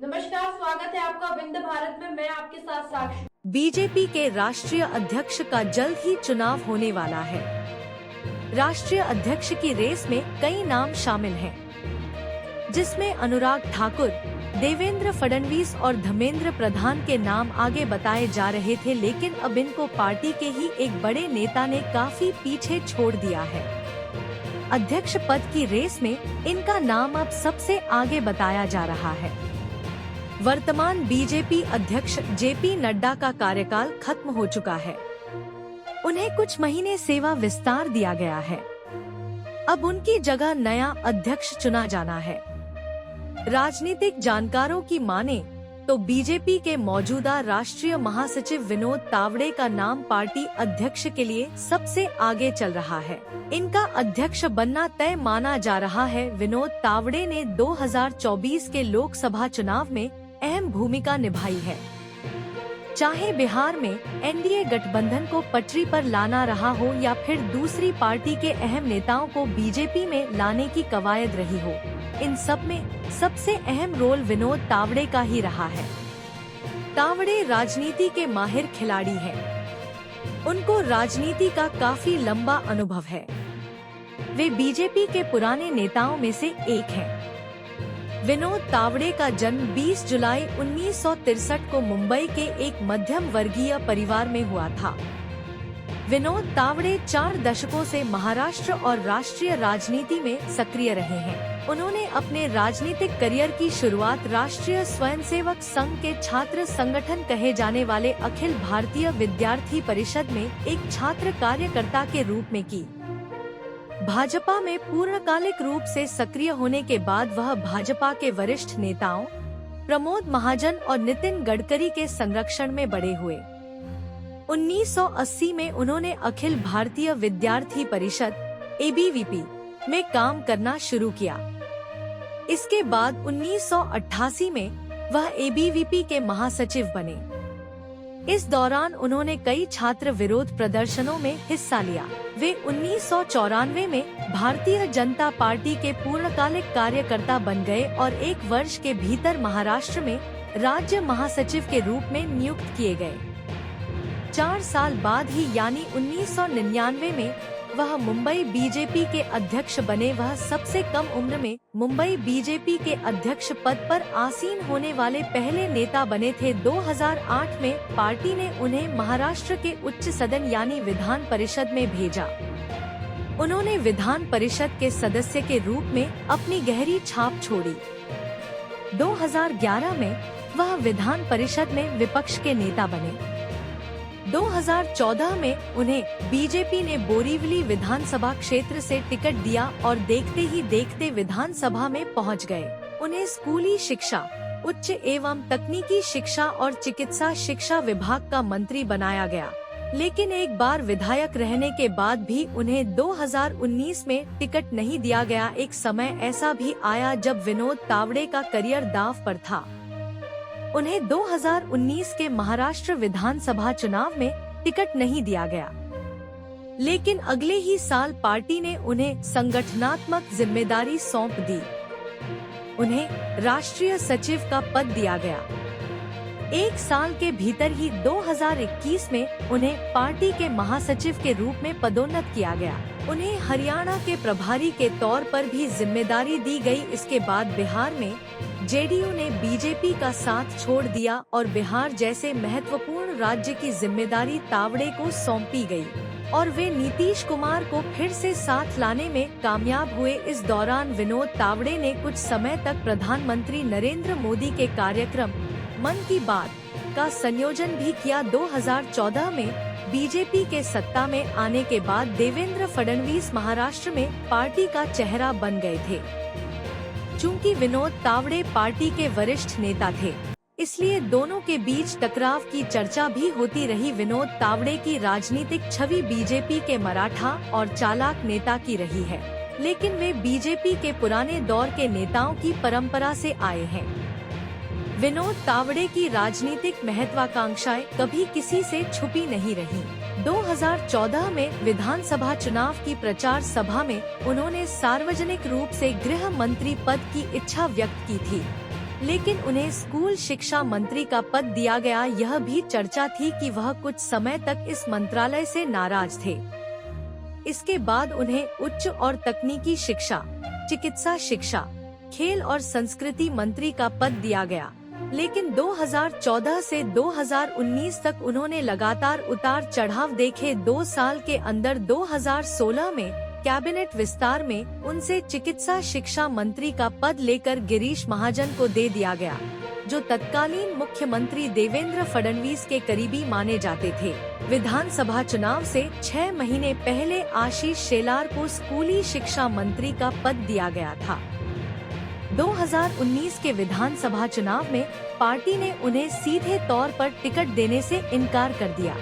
नमस्कार, स्वागत है आपका विंध्य भारत में। मैं आपके साथ साक्षी। बीजेपी के राष्ट्रीय अध्यक्ष का जल्द ही चुनाव होने वाला है। राष्ट्रीय अध्यक्ष की रेस में कई नाम शामिल हैं, जिसमें अनुराग ठाकुर, देवेंद्र फडणवीस और धर्मेंद्र प्रधान के नाम आगे बताए जा रहे थे, लेकिन अब इनको पार्टी के ही एक बड़े नेता ने काफी पीछे छोड़ दिया है। अध्यक्ष पद की रेस में इनका नाम अब सबसे आगे बताया जा रहा है। वर्तमान बीजेपी अध्यक्ष जेपी नड्डा का कार्यकाल खत्म हो चुका है। उन्हें कुछ महीने सेवा विस्तार दिया गया है। अब उनकी जगह नया अध्यक्ष चुना जाना है। राजनीतिक जानकारों की माने तो बीजेपी के मौजूदा राष्ट्रीय महासचिव विनोद तावड़े का नाम पार्टी अध्यक्ष के लिए सबसे आगे चल रहा है। इनका अध्यक्ष बनना तय माना जा रहा है। विनोद तावड़े ने 2024 के लोकसभा चुनाव में अहम भूमिका निभाई है। चाहे बिहार में एनडीए गठबंधन को पटरी पर लाना रहा हो या फिर दूसरी पार्टी के अहम नेताओं को बीजेपी में लाने की कवायद रही हो, इन सब में सबसे अहम रोल विनोद तावड़े का ही रहा है। तावड़े राजनीति के माहिर खिलाड़ी हैं। उनको राजनीति का काफी लंबा अनुभव है। वे बीजेपी के पुराने नेताओं में से एक हैं। विनोद तावड़े का जन्म 20 जुलाई 1963 को मुंबई के एक मध्यम वर्गीय परिवार में हुआ था। विनोद तावड़े 4 दशकों से महाराष्ट्र और राष्ट्रीय राजनीति में सक्रिय रहे हैं। उन्होंने अपने राजनीतिक करियर की शुरुआत राष्ट्रीय स्वयंसेवक संघ के छात्र संगठन कहे जाने वाले अखिल भारतीय विद्यार्थी परिषद में एक छात्र कार्यकर्ता के रूप में की। भाजपा में पूर्णकालिक रूप से सक्रिय होने के बाद वह भाजपा के वरिष्ठ नेताओं प्रमोद महाजन और नितिन गडकरी के संरक्षण में बड़े हुए। 1980 में उन्होंने अखिल भारतीय विद्यार्थी परिषद (ABVP) में काम करना शुरू किया। इसके बाद 1988 में वह ABVP के महासचिव बने। इस दौरान उन्होंने कई छात्र विरोध प्रदर्शनों में हिस्सा लिया। वे 1994 में भारतीय जनता पार्टी के पूर्णकालिक कार्यकर्ता बन गए और 1 वर्ष के भीतर महाराष्ट्र में राज्य महासचिव के रूप में नियुक्त किए गए। 4 साल बाद ही यानी 1999 में वह मुंबई बीजेपी के अध्यक्ष बने। वह सबसे कम उम्र में मुंबई बीजेपी के अध्यक्ष पद पर आसीन होने वाले पहले नेता बने थे। 2008 में पार्टी ने उन्हें महाराष्ट्र के उच्च सदन यानी विधान परिषद में भेजा। उन्होंने विधान परिषद के सदस्य के रूप में अपनी गहरी छाप छोड़ी। 2011 में वह विधान परिषद में विपक्ष के नेता बने। 2014 में उन्हें बीजेपी ने बोरीवली विधानसभा क्षेत्र से टिकट दिया और देखते ही देखते विधानसभा में पहुंच गए। उन्हें स्कूली शिक्षा, उच्च एवं तकनीकी शिक्षा और चिकित्सा शिक्षा विभाग का मंत्री बनाया गया। लेकिन एक बार विधायक रहने के बाद भी उन्हें 2019 में टिकट नहीं दिया गया। एक समय ऐसा भी आया जब विनोद तावड़े का करियर दांव पर था। उन्हें 2019 के महाराष्ट्र विधानसभा चुनाव में टिकट नहीं दिया गया, लेकिन अगले ही साल पार्टी ने उन्हें संगठनात्मक जिम्मेदारी सौंप दी। उन्हें राष्ट्रीय सचिव का पद दिया गया। 1 साल के भीतर ही 2021 में उन्हें पार्टी के महासचिव के रूप में पदोन्नत किया गया। उन्हें हरियाणा के प्रभारी के तौर पर भी जिम्मेदारी दी गई। इसके बाद बिहार में जेडीयू ने बीजेपी का साथ छोड़ दिया और बिहार जैसे महत्वपूर्ण राज्य की जिम्मेदारी तावड़े को सौंपी गई और वे नीतीश कुमार को फिर से साथ लाने में कामयाब हुए। इस दौरान विनोद तावड़े ने कुछ समय तक प्रधानमंत्री नरेंद्र मोदी के कार्यक्रम मन की बात का संयोजन भी किया। 2014 में बीजेपी के सत्ता में आने के बाद देवेंद्र फडणवीस महाराष्ट्र में पार्टी का चेहरा बन गए थे। चूंकि विनोद तावड़े पार्टी के वरिष्ठ नेता थे, इसलिए दोनों के बीच टकराव की चर्चा भी होती रही। विनोद तावड़े की राजनीतिक छवि बीजेपी के मराठा और चालाक नेता की रही है, लेकिन वे बीजेपी के पुराने दौर के नेताओं की परंपरा से आए हैं। विनोद तावड़े की राजनीतिक महत्वाकांक्षाएं कभी किसी से छुपी नहीं रही। 2014 में विधानसभा चुनाव की प्रचार सभा में उन्होंने सार्वजनिक रूप से गृह मंत्री पद की इच्छा व्यक्त की थी। लेकिन उन्हें स्कूल शिक्षा मंत्री का पद दिया गया। यह भी चर्चा थी कि वह कुछ समय तक इस मंत्रालय से नाराज थे। इसके बाद उन्हें उच्च और तकनीकी शिक्षा, चिकित्सा शिक्षा, खेल और संस्कृति मंत्री का पद दिया गया। लेकिन 2014 से 2019 तक उन्होंने लगातार उतार चढ़ाव देखे। 2 साल के अंदर 2016 में कैबिनेट विस्तार में उनसे चिकित्सा शिक्षा मंत्री का पद लेकर गिरीश महाजन को दे दिया गया, जो तत्कालीन मुख्यमंत्री देवेंद्र फडणवीस के करीबी माने जाते थे। विधानसभा चुनाव से 6 महीने पहले आशीष शेलार को स्कूली शिक्षा मंत्री का पद दिया गया था। 2019 के विधानसभा चुनाव में पार्टी ने उन्हें सीधे तौर पर टिकट देने से इनकार कर दिया।